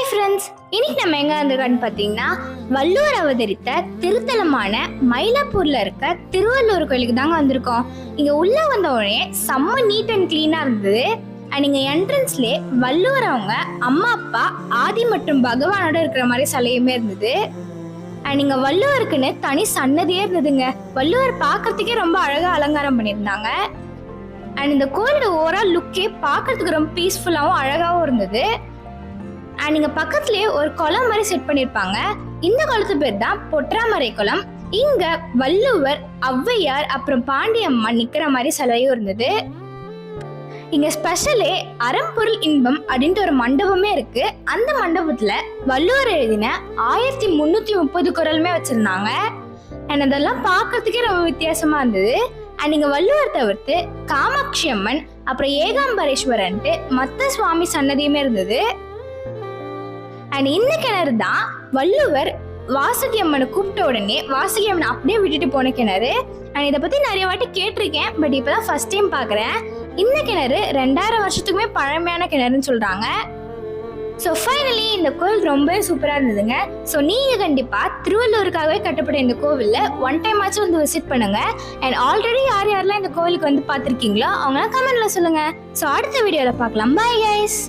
Hi friends, இன்னைக்கு நம்ம எங்க வந்திருக்கோம்னு பார்த்தீங்கன்னா வள்ளுவர் அவதரித்த திருத்தலமான மயிலாப்பூர்ல இருக்க திருவள்ளுவர் கோயிலுக்கு தாங்க வந்திருக்கோம். இங்க உள்ள வந்த உடனே செம்ம நீட் அண்ட் கிளீனா இருந்தது. அண்ட் இங்க என்ட்ரன்ஸ்லேயே வள்ளுவர் அவங்க அம்மா அப்பா ஆதி மற்றும் பகவானோட இருக்கிற மாதிரி சிலையுமே இருந்தது. அண்ட் இங்க வள்ளுவருக்குன்னு தனி சன்னதியே இருந்ததுங்க. வள்ளுவர் பார்க்கறதுக்கே ரொம்ப அழகா அலங்காரம் பண்ணியிருந்தாங்க. அண்ட் இந்த கோயிலோட ஓவரால் லுக்கே பார்க்கறதுக்கு ரொம்ப பீஸ்ஃபுல்லாகவும் அழகாகவும் இருந்தது. அண்ட் இங்க பக்கத்துலயே ஒரு குளம் மாதிரி செட் பண்ணிருப்பாங்க. இந்த குளத்து பேர் தான் பொற்றாமரை குளம். இங்க வள்ளுவர், ஔவையார் அப்புறம் பாண்டியம்மன் நிக்கிற மாதிரி சிலையும் இருந்தது. இங்க ஸ்பெஷலே அறம்பொருள் இன்பம் அப்படின்ட்டு ஒரு மண்டபமே இருக்கு. அந்த மண்டபத்துல வள்ளுவர் எழுதின 1330 குறளுமே வச்சிருந்தாங்க. அண்ட் அதெல்லாம் பார்க்கறதுக்கே ரொம்ப வித்தியாசமா இருந்தது. அண்ட் இங்க வள்ளுவர் தவிர்த்து காமாட்சி அம்மன் அப்புறம் ஏகாம்பரேஸ்வரன்ட்டு மத்த சுவாமி சன்னதியுமே இருந்தது. அண்ட் இந்த கிணறு தான் வள்ளுவர் வாசுகி அம்மனை கூப்பிட்ட உடனே வாசுகி அம்மனை அப்படியே விட்டுட்டு போன கிணறு. அண்ட் இதை பத்தி நிறைய வாட்டி கேட்டிருக்கேன், பட் இப்பதான் ஃபர்ஸ்ட் டைம் பாக்குறேன். இந்த கிணறு 2000 வருஷத்துக்குமே பழமையான கிணறுன்னு சொல்றாங்க. ஸோ ஃபைனலி இந்த கோவில் ரொம்ப சூப்பரா இருந்ததுங்க. ஸோ நீங்க கண்டிப்பா திருவள்ளூருக்காகவே கட்டப்பட்ட இந்த கோவில்ல ஒன் டைம் ஆச்சும் வந்து விசிட் பண்ணுங்க. அண்ட் ஆல்ரெடி யார் யாரெல்லாம் இந்த கோவிலுக்கு வந்து பார்த்துருக்கீங்களோ அவங்க கமெண்ட்ல சொல்லுங்க. ஸோ அடுத்த வீடியோல பார்க்கலாம். Bye guys.